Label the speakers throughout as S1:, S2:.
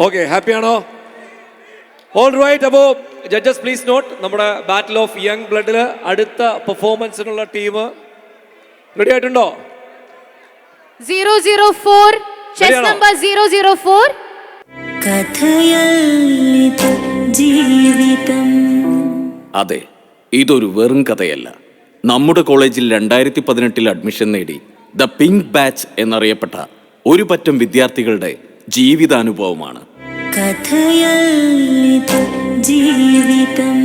S1: Okay, happy ആണോ? All right. അപ്പോൾ judges please note, നമ്മുടെ ബാറ്റിൽ ഓഫ് യങ് ബ്ലഡിൽ അടുത്ത പെർഫോമൻസിനുള്ള ടീം റെഡി ആയിട്ടുണ്ടോ?
S2: 004 ചെസ് നമ്പർ 004.
S3: അതെ, ഇതൊരു വെറും കഥയല്ല. നമ്മുടെ കോളേജിൽ 2018 അഡ്മിഷൻ നേടി ദ പിങ്ക് ബാച്ച് എന്നറിയപ്പെട്ട ഒരു പറ്റം വിദ്യാർത്ഥികളുടെ ജീവിതാനുഭവമാണ്.
S4: ജീവിതം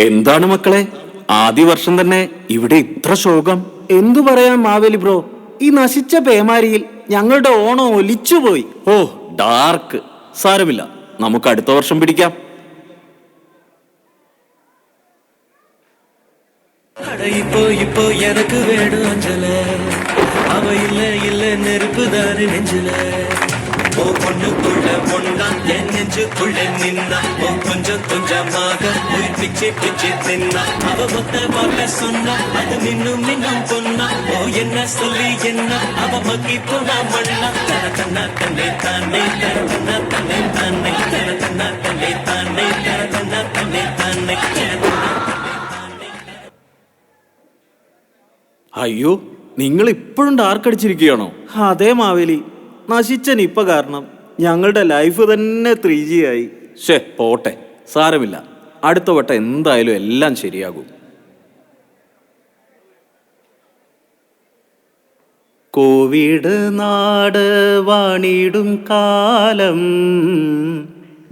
S3: എന്താണ് മക്കളെ, ആദ്യ വർഷം തന്നെ ഇവിടെ ഇത്ര ശോകം?
S5: എന്തു പറയാം മാവേലി ബ്രോ, ഈ നശിച്ച പേമാരിയിൽ ഞങ്ങളുടെ ഓണം ഒലിച്ചുപോയി.
S3: ഓ ഡാർക്ക്. സാരമില്ല, നമുക്ക് അടുത്ത വർഷം പിടിക്കാം.
S6: இப்போ எனக்கு வேணும் அஞ்சல, அவ இல்ல நெருப்புதாரு நெஞ்சில. ஓ பொண்ணுக்குள்ள பொண்ணா என் நெஞ்சுக்குள்ள நின்னா, ஓ கொஞ்சம் கொஞ்சமாக உயிர் பிச்சு தின்னா. அவ மொத்த வார்த்தை சொன்னா அது மின்னும் பொண்ணா. ஓ என்ன சொல்லி என்ன அவ மக்கி போனா மண்ணா. தன தன்னா தன்னை தானே, தன தன்னா தன்னை தானே, தன தன்னா தன்னை தானே, தன தன்னா தன்னை தானே.
S3: അയ്യോ, നിങ്ങൾ ഇപ്പോഴും ഡാർക്ക് അടിച്ചിരിക്കുകയാണോ?
S5: അതെ മാവേലി, നശിച്ച നിപ്പ കാരണം ഞങ്ങളുടെ ലൈഫ് തന്നെ 3G ആയി.
S3: പോട്ടെ, സാരമില്ല. അടുത്ത വട്ടം എന്തായാലും എല്ലാം ശരിയാകും.
S5: കോവിഡ് നാട് വാണിടും കാലം,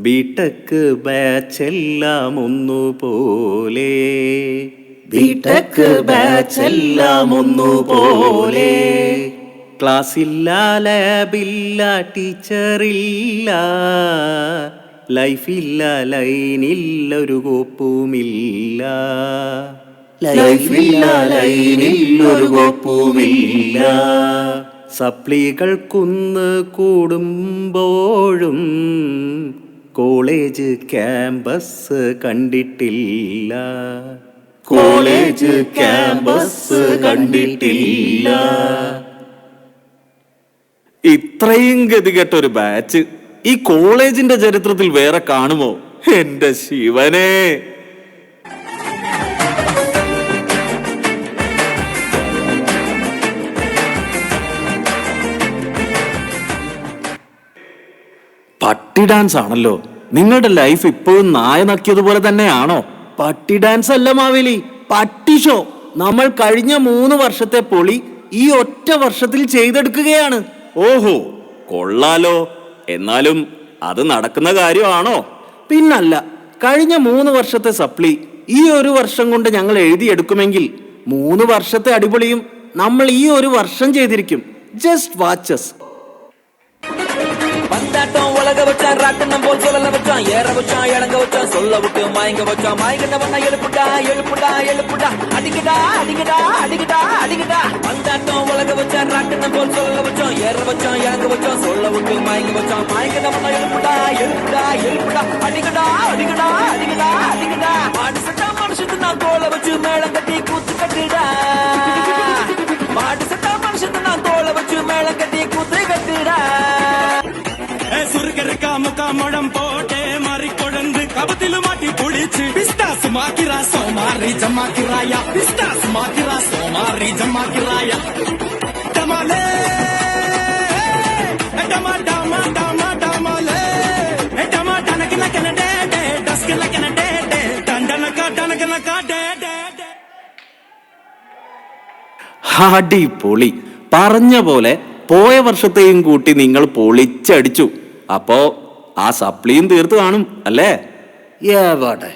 S5: ബിടെക് ബാച്ചെല്ലാം ഒന്നുപോലെ, ബിടെക് ബാച്ചെല്ലാം ഒന്നുപോലെ. ക്ലാസ്സില്ല, ലാബില്ല, ടീച്ചറില്ല, ലൈഫില്ല, ലൈനില്ല, ഒരു കോപ്പുമില്ല, ലൈഫില്ല, ലൈനില്ല, ഒരു കോപ്പുമില്ല. സപ്ലികൾ കുന്ന് കൂടുമ്പോഴും കോളേജ് ക്യാമ്പസ് കണ്ടിട്ടില്ല, കോളേജ് ക്യാമ്പസ് കണ്ടിട്ടില്ല.
S3: ഇത്രയും ഗതികെട്ട ഒരു ബാച്ച് ഈ കോളേജിന്റെ ചരിത്രത്തിൽ വേറെ കാണുമോ? എന്റെ ശിവനെ! പട്ടി ഡാൻസ് ആണല്ലോ. നിങ്ങളുടെ ലൈഫ് ഇപ്പോഴും നായ നക്കിയതുപോലെ തന്നെയാണോ?
S5: പട്ടി ഡാൻസ് അല്ല മാവേലി, പട്ടി ഷോ. നമ്മൾ കഴിഞ്ഞ 3 വർഷത്തെ പൊളി ഈ ഒറ്റ വർഷത്തിൽ ചെയ്തെടുക്കുകയാണ്.
S3: ഓഹോ, കൊള്ളാലോ. എന്നാലും അത് നടക്കുന്ന കാര്യമാണോ?
S5: പിന്നല്ല, കഴിഞ്ഞ 3 വർഷത്തെ സപ്ലി ഈ ഒരു വർഷം കൊണ്ട് ഞങ്ങൾ എഴുതിയെടുക്കുമെങ്കിൽ 3 വർഷത്തെ അടിപൊളിയും നമ്മൾ ഈ ഒരു വർഷം ചെയ്തിരിക്കും. Just watches.
S6: பந்தாட்டம் உலக வச்சான், ராட்டனம் போல் சொல்லல வச்சான், ஏற வச்சான், இறங்க வச்சான், சொல்ல விட்டு மயங்க வச்சான். மயங்கினவன எழுப்புடா எழுப்புடா எழுப்புடா, அடிக்கடா அடிக்கடா அடிக்கடா அடிக்கடா. பந்தாட்டம் உலக வச்சான், ராட்டனம் போல் சொல்லல வச்சான், ஏற வச்சான், இறங்க வச்சான், சொல்ல விட்டு மயங்க வச்சான். மயங்கினவன எழுப்புடா எழுப்புடா எழுப்புடா, அடிக்கடா அடிக்கடா அடிக்கடா அடிக்கடா. மாடு சட்டா மனுஷத்து நான் தோலை வச்சு மேளம் கட்டி கூத்து கட்டுடா. மாடு சட்டா மனுஷத்து நான் தோலை வச்சு மேளம் கட்டி கூத்து கட்டுடா. சுருக்கருக்கா முக்கா முழம் போட்டே மாறி கொழுந்து கபத்திலும் மாட்டி குளிச்சு பிஸ்தாஸ் மாக்கிரா சோமாரி ஜமாக்கிராயா, பிஸ்தாஸ் மாக்கிரா சோமாரி ஜமாக்கிராயா. டமாலே டமா டமா டமா டமாலே டமா டனக்கு நக்கன டே டே
S5: അടിപൊളി. പറഞ്ഞ പോലെ പോയ വർഷത്തെയും കൂട്ടി നിങ്ങൾ പൊളിച്ചടിച്ചു. അപ്പോ ആ സപ്ലിയും തീർത്ത് കാണും അല്ലേ? എവിടെ